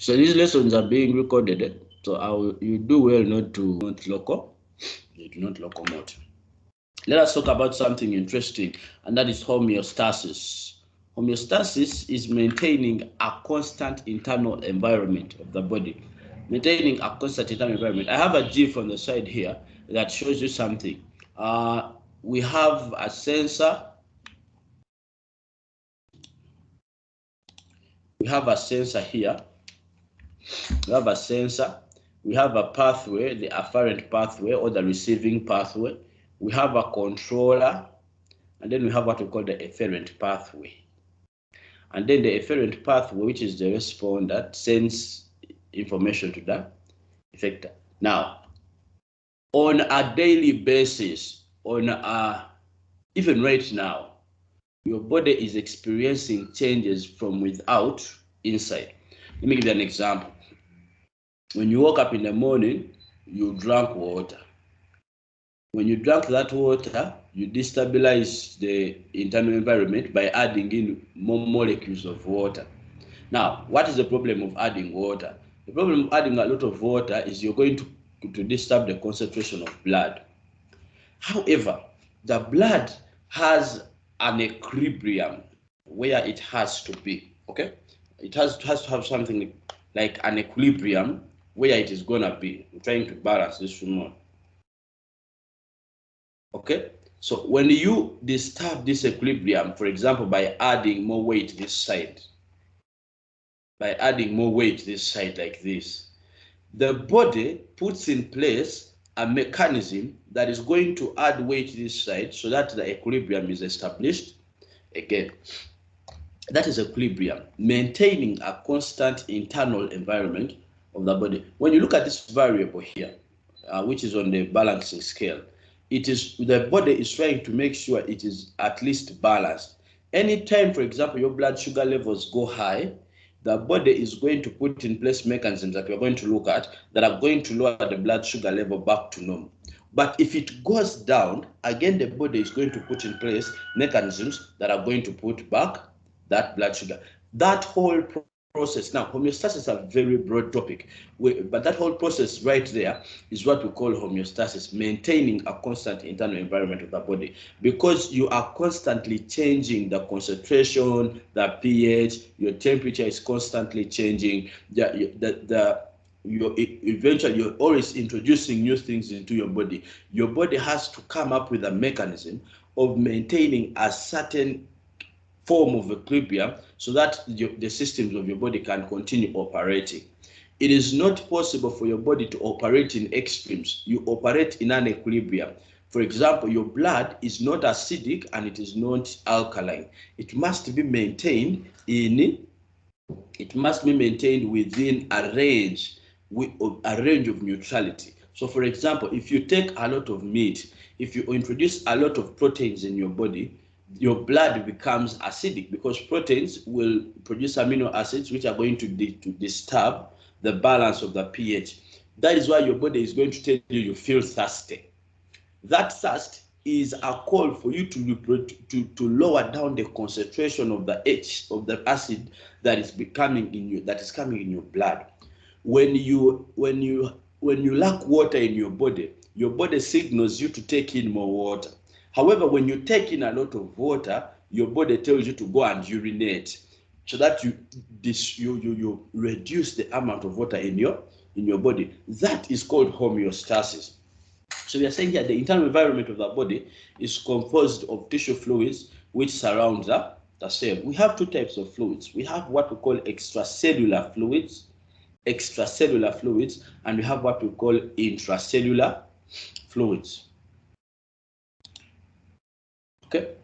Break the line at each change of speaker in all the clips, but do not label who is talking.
So these lessons are being recorded. So you do well not to not locomote. Let us talk about something interesting, and that is homeostasis. Homeostasis is maintaining a constant internal environment of the body. Maintaining a constant internal environment. I have a GIF on the side here that shows you something. We have a sensor. We have a sensor here. We have a sensor. We have a pathway, the afferent pathway or the receiving pathway. We have a controller, and then we have what we call the efferent pathway. And then the efferent pathway, which is the responder, sends information to the effector. Now, on a daily basis, even right now, your body is experiencing changes from without inside. Let me give you an example. When you woke up in the morning, you drank water. When you drank that water, you destabilize the internal environment by adding in more molecules of water. Now, what is the problem of adding water? The problem of adding a lot of water is you're going to disturb the concentration of blood. However, the blood has an equilibrium where it has to be, okay? It has to have something like an equilibrium where it is going to be. I'm trying to balance this more. Okay, so when you disturb this equilibrium, for example, by adding more weight this side, like this, the body puts in place a mechanism that is going to add weight this side so that the equilibrium is established again. That is equilibrium, maintaining a constant internal environment of the body. When you look at this variable here, which is on the balancing scale, the body is trying to make sure it is at least balanced. Anytime, for example, your blood sugar levels go high, the body is going to put in place mechanisms that we're going to look at that are going to lower the blood sugar level back to normal. But if it goes down, again, the body is going to put in place mechanisms that are going to put back that blood sugar. That whole process, now homeostasis is a very broad topic, but that whole process right there is what we call homeostasis, maintaining a constant internal environment of the body, because you are constantly changing the concentration, the pH, your temperature is constantly changing, eventually you're always introducing new things into your body. Your body has to come up with a mechanism of maintaining a certain form of equilibrium so that the systems of your body can continue operating. It is not possible for your body to operate in extremes. You operate in an equilibrium. For example, your blood is not acidic and it is not alkaline. It must be maintained within a range of neutrality. So for example, if you take a lot of meat, if you introduce a lot of proteins in your body, your blood becomes acidic because proteins will produce amino acids which are going to disturb the balance of the pH. That is why your body is going to tell you feel thirsty. That thirst is a call for you to lower down the concentration of the acid that is coming in your blood. When you lack water in your body signals you to take in more water. However, when you take in a lot of water, your body tells you to go and urinate, so that you reduce the amount of water in your body. That is called homeostasis. So we are saying here the internal environment of the body is composed of tissue fluids which surround the cell. We have two types of fluids. We have what we call extracellular fluids, and we have what we call intracellular fluids. Okay.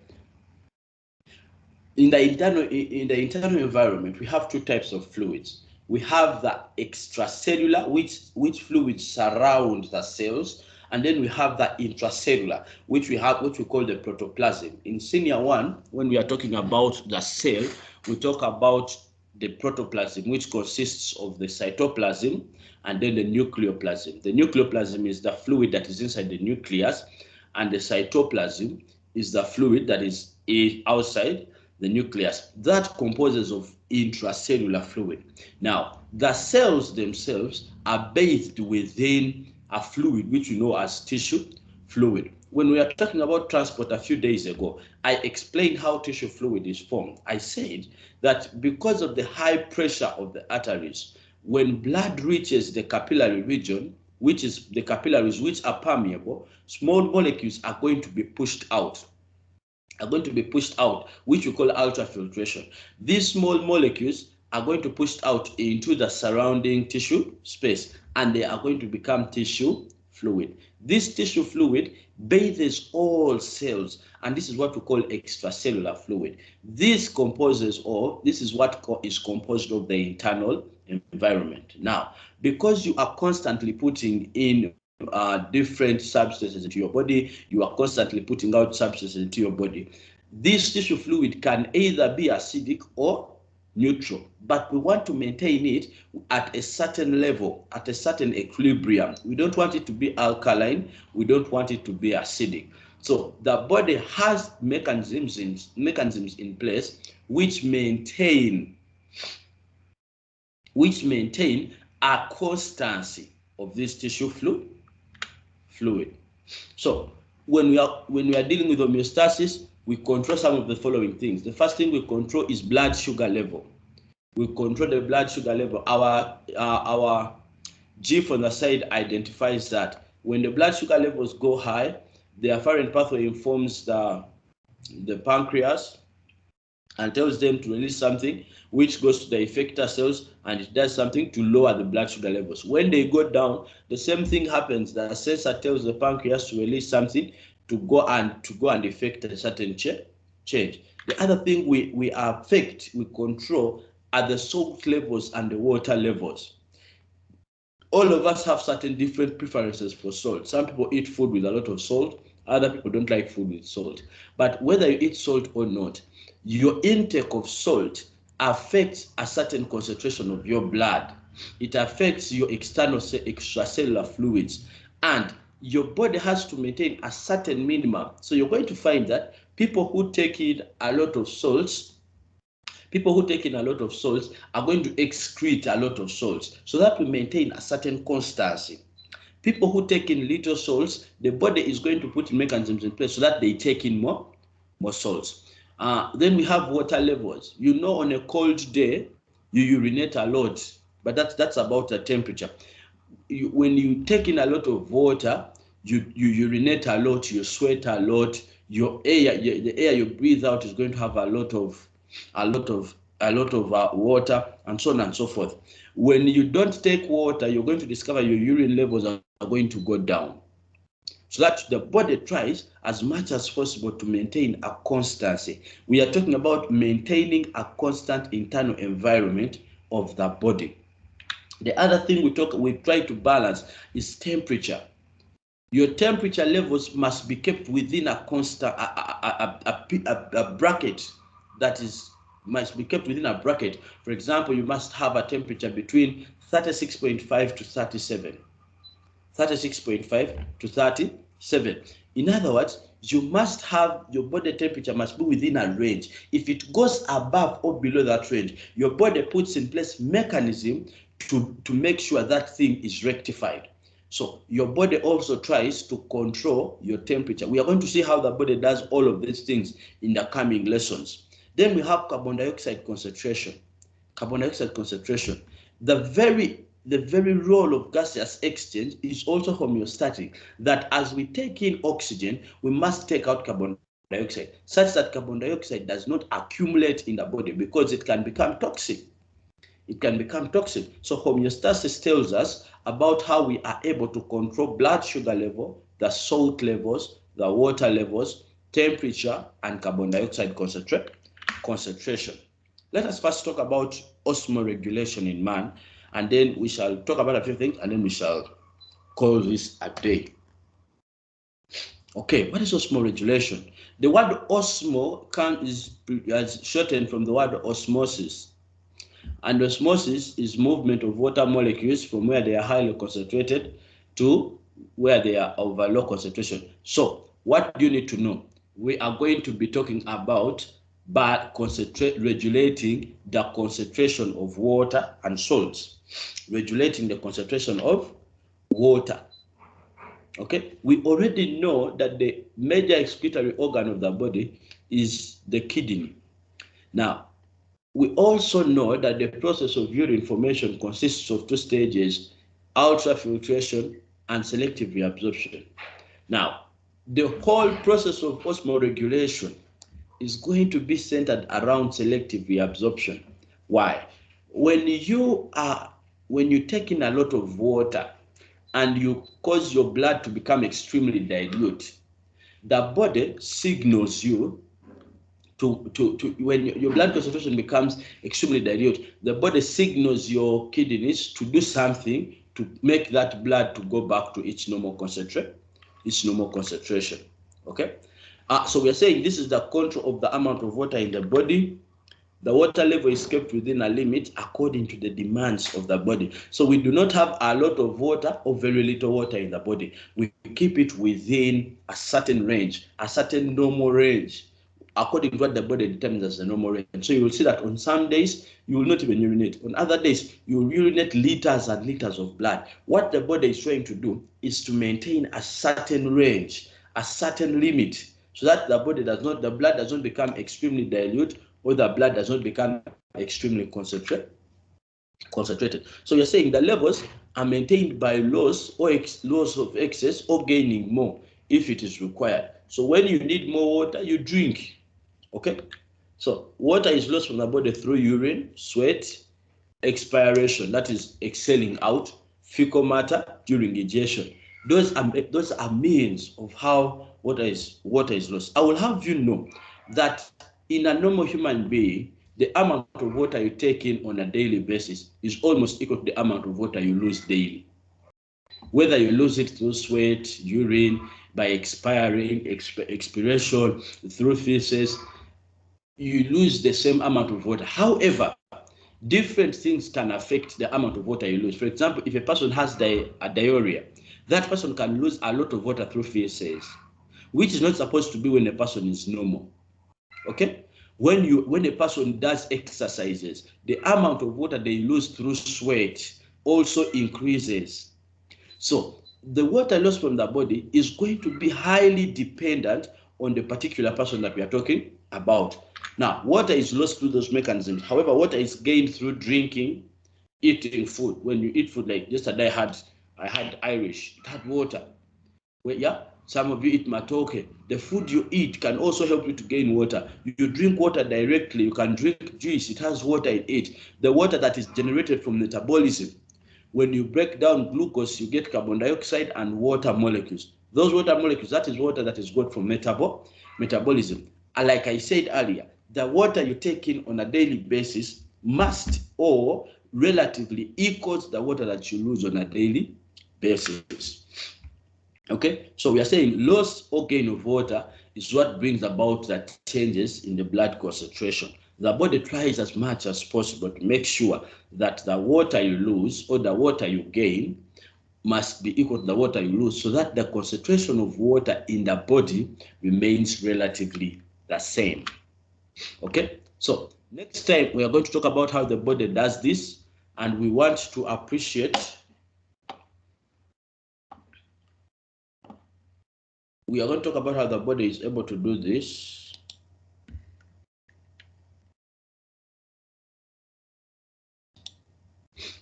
In the internal environment, we have two types of fluids. We have the extracellular, which fluids surround the cells, and then we have the intracellular, which we call the protoplasm. In senior 1, when we are talking about the cell, we talk about the protoplasm, which consists of the cytoplasm and then the nucleoplasm. The nucleoplasm is the fluid that is inside the nucleus, and the cytoplasm is the fluid that is outside the nucleus. That composes of intracellular fluid. Now, the cells themselves are bathed within a fluid which we know as tissue fluid. When we are talking about transport a few days ago, I explained how tissue fluid is formed. I said that because of the high pressure of the arteries, when blood reaches the capillary region, which is the capillaries which are permeable, small molecules are going to be pushed out, which we call ultrafiltration. These small molecules are going to push out into the surrounding tissue space, and they are going to become tissue fluid. This tissue fluid bathes all cells, and this is what we call extracellular fluid. This is what is composed of the internal environment. Now, because you are constantly putting in different substances into your body, you are constantly putting out substances into your body, this tissue fluid can either be acidic or neutral, but we want to maintain it at a certain level, at a certain equilibrium. We don't want it to be alkaline, we don't want it to be acidic. So the body has mechanisms in place which maintain a constancy of this tissue fluid. So when we are dealing with homeostasis, we control some of the following things. The first thing we control is blood sugar level. We control the blood sugar level. Our GIF on the side identifies that when the blood sugar levels go high, the afferent pathway informs the pancreas and tells them to release something which goes to the effector cells, and it does something to lower the blood sugar levels. When they go down, the same thing happens. The sensor tells the pancreas to release something to go and effect a certain change. The other thing we control are the salt levels and the water levels. All of us have certain different preferences for salt. Some people eat food with a lot of salt, other people don't like food with salt. But whether you eat salt or not, your intake of salt affects a certain concentration of your blood. It affects your extracellular fluids, and your body has to maintain a certain minimum. So you're going to find that people who take in a lot of salts are going to excrete a lot of salts, so that we maintain a certain constancy. People who take in little salts, the body is going to put mechanisms in place so that they take in more salts. Then we have water levels. On a cold day, you urinate a lot, but that's about the temperature. When you take in a lot of water, you urinate a lot, you sweat a lot. The air you breathe out is going to have a lot of water, and so on and so forth. When you don't take water, you're going to discover your urine levels are going to go down. So that the body tries as much as possible to maintain a constancy. We are talking about maintaining a constant internal environment of the body. The other thing we try to balance is temperature. Your temperature levels must be kept within a constant a bracket must be kept within a bracket. For example, you must have a temperature between 36.5 to 37. 36.5 to 37. In other words, your body temperature must be within a range. If it goes above or below that range, your body puts in place mechanism to make sure that thing is rectified. So your body also tries to control your temperature. We are going to see how the body does all of these things in the coming lessons. Then we have carbon dioxide concentration. Carbon dioxide concentration. The very role of gaseous exchange is also homeostatic, that as we take in oxygen, we must take out carbon dioxide, such that carbon dioxide does not accumulate in the body, because it can become toxic. So homeostasis tells us about how we are able to control blood sugar level, the salt levels, the water levels, temperature, and carbon dioxide concentration. Let us first talk about Osmo regulation in man, and then we shall talk about a few things, and then we shall call this a day. Okay, what is Osmo regulation? The word osmo is shortened from the word osmosis. And osmosis is movement of water molecules from where they are highly concentrated to where they are of a low concentration. So what do you need to know? We are going to be talking about but regulating the concentration of water and salts. Regulating the concentration of water. Okay, we already know that the major excretory organ of the body is the kidney. Now, we also know that the process of urine formation consists of two stages: ultrafiltration and selective reabsorption. Now, the whole process of Osmo Regulation is going to be centered around selective reabsorption. Why? When you take in a lot of water and you cause your blood to become extremely dilute, the body signals you to when your blood concentration becomes extremely dilute, the body signals your kidneys to do something to make that blood to go back to its normal concentration. Okay, so we are saying this is the control of the amount of water in the body. The water level is kept within a limit according to the demands of the body. So we do not have a lot of water or very little water in the body. We keep it within a certain range, a certain normal range, according to what the body determines as the normal range. So you will see that on some days, you will not even urinate. On other days, you will urinate liters and liters of blood. What the body is trying to do is to maintain a certain range, a certain limit, so that the blood does not become extremely dilute, or the blood does not become extremely concentrated. So you're saying the levels are maintained by loss of excess or gaining more if it is required. So when you need more water, you drink. Okay? So water is lost from the body through urine, sweat, expiration, that is exhaling out, fecal matter during ingestion. Those are means of how water is lost. I will have you know that in a normal human being, the amount of water you take in on a daily basis is almost equal to the amount of water you lose daily. Whether you lose it through sweat, urine, by expiring, expiration, through feces, you lose the same amount of water. However, different things can affect the amount of water you lose. For example, if a person has diarrhea, that person can lose a lot of water through feces, which is not supposed to be when a person is normal. Okay? When a person does exercises, the amount of water they lose through sweat also increases. So the water lost from the body is going to be highly dependent on the particular person that we are talking about. Now, water is lost through those mechanisms. However, water is gained through drinking, eating food. When you eat food, like yesterday I had Irish, it had water. Well, yeah, some of you eat matoke. The food you eat can also help you to gain water. You drink water directly. You can drink juice. It has water in it. The water that is generated from metabolism. When you break down glucose, you get carbon dioxide and water molecules. Those water molecules, that is water that is got from metabolism. And like I said earlier, the water you take in on a daily basis must or relatively equals the water that you lose on a daily basis. Okay, so we are saying loss or gain of water is what brings about the changes in the blood concentration. The body tries as much as possible to make sure that the water you lose or the water you gain must be equal to the water you lose, so that the concentration of water in the body remains relatively the same. Okay, so next time we are going to talk about how the body does this, and we want to appreciate. We are going to talk about how the body is able to do this.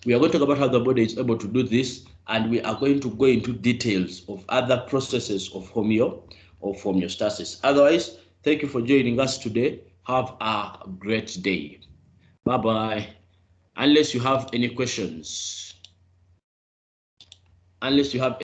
We are going to talk about how the body is able to do this, and we are going to go into details of other processes of homeostasis. Otherwise, thank you for joining us today. Have a great day. Bye-bye. Unless you have any questions.